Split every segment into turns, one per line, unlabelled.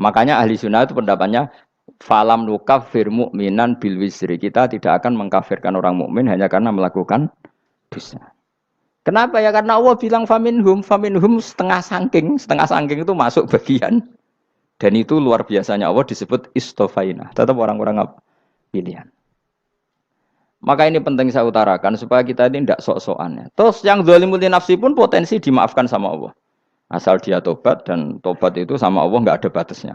Makanya ahli sunnah itu pendapatnya falam nukafir mu'minan bil wisri. Kita tidak akan mengkafirkan orang mukmin hanya karena melakukan dosa. Kenapa ya? Karena Allah bilang faminhum setengah sangking itu masuk bagian. Dan itu luar biasanya Allah disebut istofaina. Tetap orang-orang pilihan. Maka ini penting saya utarakan supaya kita ini tidak sok-sokan. Terus yang zalimul nafsi pun potensi dimaafkan sama Allah. Asal dia tobat dan tobat itu sama Allah nggak ada batasnya.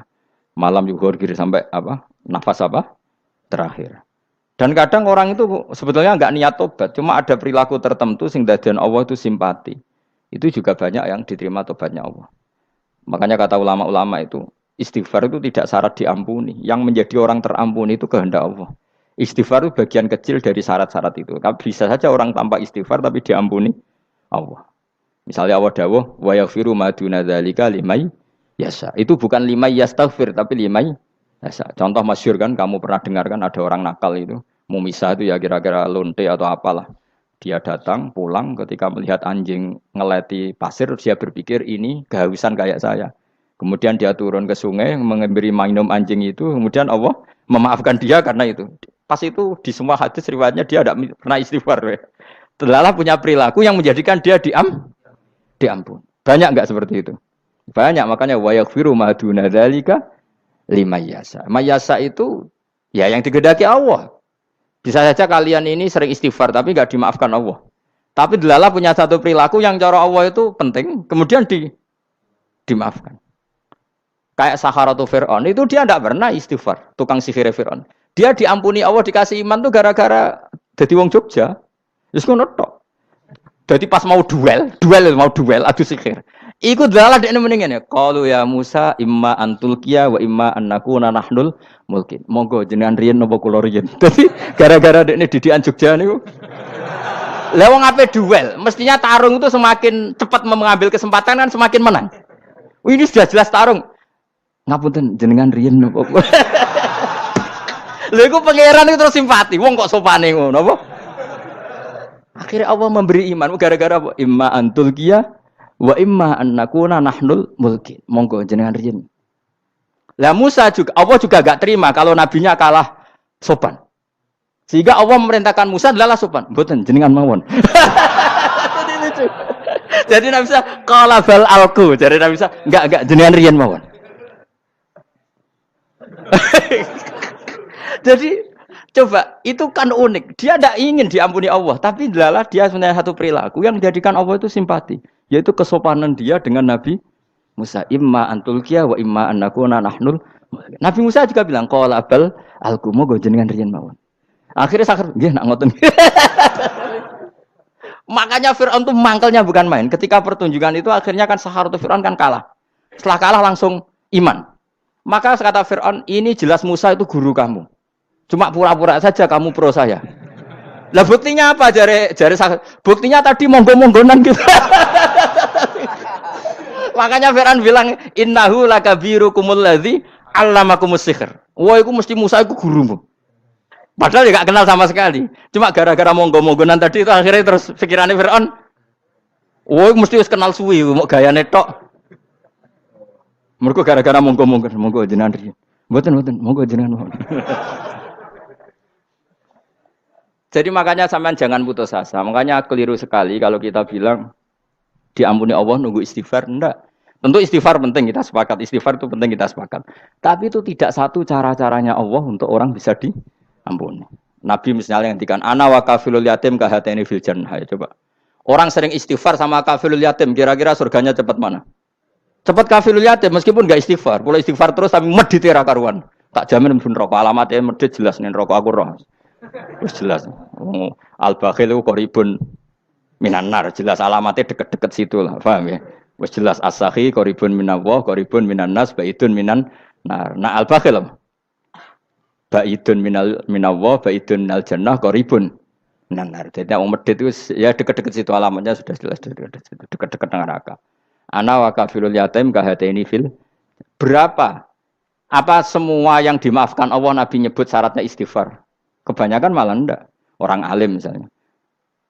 Malam yuhur sampai apa? Nafas apa? Terakhir. Dan kadang orang itu sebetulnya nggak niat tobat, cuma ada perilaku tertentu sehingga dadian Allah itu simpati. Itu juga banyak yang diterima tobatnya Allah. Makanya kata ulama-ulama itu, istighfar itu tidak syarat diampuni. Yang menjadi orang terampuni itu kehendak Allah. Istighfar itu bagian kecil dari syarat-syarat itu. Bisa saja orang tanpa istighfar tapi diampuni Allah. Misalnya Allah dawuh, wa yaghfiru ma duna dzalika limay yasha. Itu bukan limay yastaghfir tapi limay yasha. Contoh masyhur kan kamu pernah dengar kan ada orang nakal itu, mumisah itu ya kira-kira lonte atau apalah. Dia datang pulang ketika melihat anjing ngeleti pasir dia berpikir ini kehausan kayak saya. Kemudian dia turun ke sungai memberi minum anjing itu, kemudian Allah memaafkan dia karena itu. Pas itu di semua hadis riwayatnya dia tidak pernah istighfar. Telah punya perilaku yang menjadikan dia diampun. Banyak enggak seperti itu? Banyak, makanya wa yaghfiru ma duna dzalika limayasa. Mayasa itu ya yang digedaki Allah. Bisa saja kalian ini sering istighfar tapi enggak dimaafkan Allah. Tapi delala punya satu perilaku yang cara Allah itu penting, kemudian dimaafkan. Kayak Saharatu Fir'aun itu dia tidak pernah istighfar, tukang sihir Fir'aun. Dia diampuni Allah dikasih iman tuh gara-gara jadi wong Jogja. Terus ngono tok. Jadi pas mau duel adu sihir. Iku dalah dekne mendingan ya. Qalu ya Musa imma antulkiya wa imma annakuna nahnul mulkin. Monggo jenengan riyen napa kula riyen. Dadi gara-gara dekne didikan Jogja niku. Lah wong ape duel, mestinya tarung itu semakin cepat mengambil kesempatan kan semakin menang. Ini sudah jelas tarung. Ngapunten jenengan riyen napa. Lha iku pangeran itu terus simpati. Wong kok sopane ngono apa? Akhirnya Allah memberi iman gara-gara apa? Imma antul kia wa imma annakuna nahnul mulkin. Monggo jenengan riyen. Lah Musa juga Allah juga enggak terima kalau nabinya kalah sopan. Sehingga Allah memerintahkan Musa adalah sopan. Mboten jenengan mawon. Jadi Nabi Musa qala bal alqu. Jadi Nabi Musa enggak jenengan riyen mawon. Jadi coba itu kan unik. Dia tidak ingin diampuni Allah, tapi adalah dia sebenarnya satu perilaku yang menjadikan Allah itu simpati, yaitu kesopanan dia dengan Nabi Musa. Imma antulkiya wa imma annakuna nahnul. Nabi Musa juga bilang qala bal alqu moga jenengan riyen mawon. Akhirnya sakar nggih nak ngoten. Makanya Firaun itu mangkelnya bukan main. Ketika pertunjukan itu akhirnya kan Saharatu Firaun kan kalah. Setelah kalah langsung iman. Maka kata Firaun, ini jelas Musa itu guru kamu. Cuma pura-pura saja kamu pro saya. Lah buktinya apa? Jare buktinya tadi monggo-monggonan gitu. Makanya Firaun bilang innahu lakabirukumul ladzi 'allamakumus sihr. Wah, iku mesti Musa iku gurumu. Padahal dia enggak kenal sama sekali. Cuma gara-gara monggo-monggonan tadi itu akhirnya terus pikirannya Firaun, wah, mesti wis kenal suwi mau gayane tok. Mergo gara-gara monggo-monggon, monggo jenengan riyen. Mboten, monggo jenengan. Jadi makanya sampean jangan putus asa. Makanya keliru sekali kalau kita bilang diampuni Allah nunggu istighfar. Enggak. Tentu istighfar penting, kita sepakat. Istighfar itu penting, kita sepakat. Tapi itu tidak satu cara-caranya Allah untuk orang bisa diampuni. Nabi misalnya ngendikan ana wa kafilul yatim kahateni fil jannah. Coba. Orang sering istighfar sama kafilul yatim, kira-kira surganya cepat mana? Cepat kafilul yatim meskipun enggak istighfar. Kalau istighfar terus tapi medit ra karuan. Tak jamin pun rokok alamatnya medit jelas nih rokok aku roh. Terus jelas. Al-bakhil itu koribun minan nar, jelas alamatnya deket-deket situ lah, paham ya? Wes jelas as-sakhi koribun minallah, koribun minan nas, baidun minan nar. Nah al-bakhil baidun minallah, baidun minal jannah, koribun minan nar. Jadi orang medit itu ya deket-deket situ alamatnya sudah jelas deket-deket neraka. Ana wa kafilul yatim kahateni fil. Berapa? Apa semua yang dimaafkan Allah Nabi nyebut syaratnya istighfar? Kebanyakan malah enggak. Orang alim misalnya.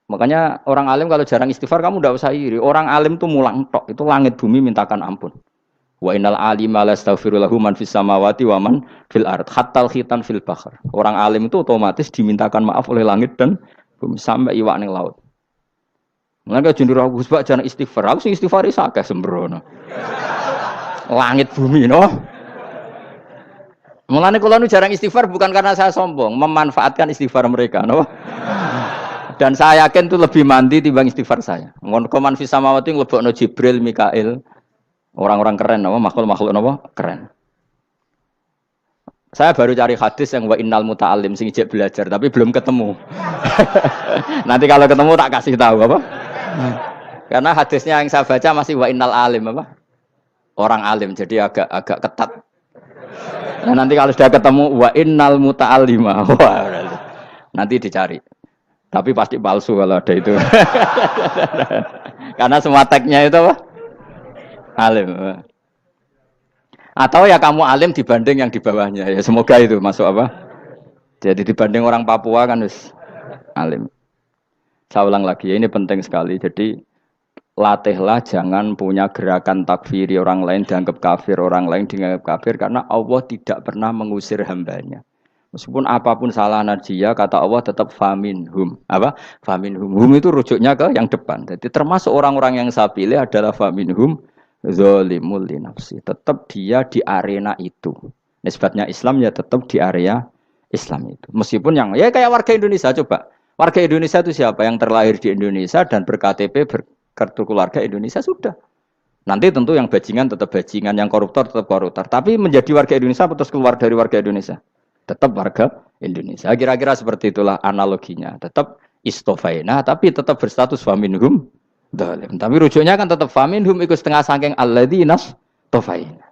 Makanya orang alim kalau jarang istighfar kamu enggak usah iri. Orang alim tuh mulang tok. Itu langit bumi mintakan ampun. Wa innal alima la yastaghfiru lahu man fis samawati wa man fil ard hatta al khitan fil bahr. Orang alim itu otomatis dimintakan maaf oleh langit dan bumi sampai iwak ning laut. Mulane jendur aku Gus Bak jarang istighfar. Aku sing istighfar iso akeh sembrono. Langit bumi no. Mulane kula nu jarang istighfar bukan karena saya sombong, memanfaatkan istighfar mereka, no? Dan saya yakin itu lebih mandi timbang istighfar saya. Ngon koman fis samawati nglebokno Jibril, Mikail, orang-orang keren, no? Makhluk-makhluk no? Keren. Saya baru cari hadis yang wa innal muta'allim sing ijek belajar, tapi belum ketemu. Nanti kalau ketemu tak kasih tahu apa? Karena hadisnya yang saya baca masih wa innal alim apa? Orang alim, jadi agak ketat. Nah, nanti kalau sudah ketemu wa innal muta'allima, nanti dicari. Tapi pasti palsu kalau ada itu. Karena semua tagnya itu apa? Alim. Atau ya kamu alim dibanding yang di bawahnya. Ya semoga itu masuk apa? Jadi dibanding orang Papua kan harus alim. Saya ulang lagi, ini penting sekali. Jadi latihlah jangan punya gerakan takfiri orang lain dianggap kafir, orang lain dianggap kafir. Karena Allah tidak pernah mengusir hambanya. Meskipun apapun salah najiyah, kata Allah tetap faminhum. Apa? Faminhum. Hum itu rujuknya ke yang depan. Jadi termasuk orang-orang yang saya pilih adalah faminhum zalimul li nafsi. Tetap dia di arena itu. Nisbatnya Islam ya tetap di area Islam itu. Meskipun yang ya kayak warga Indonesia coba. Warga Indonesia itu siapa? Yang terlahir di Indonesia dan ber-KTP berkartu keluarga Indonesia sudah. Nanti tentu yang bajingan tetap bajingan, yang koruptor tetap koruptor. Tapi menjadi warga Indonesia terus keluar dari warga Indonesia. Tetap warga Indonesia. Kira-kira seperti itulah analoginya. Tetap istofaina, tapi tetap berstatus faminhum dhalim. Tapi rujuknya kan tetap faminhum ikut setengah saking alladzina istofaina.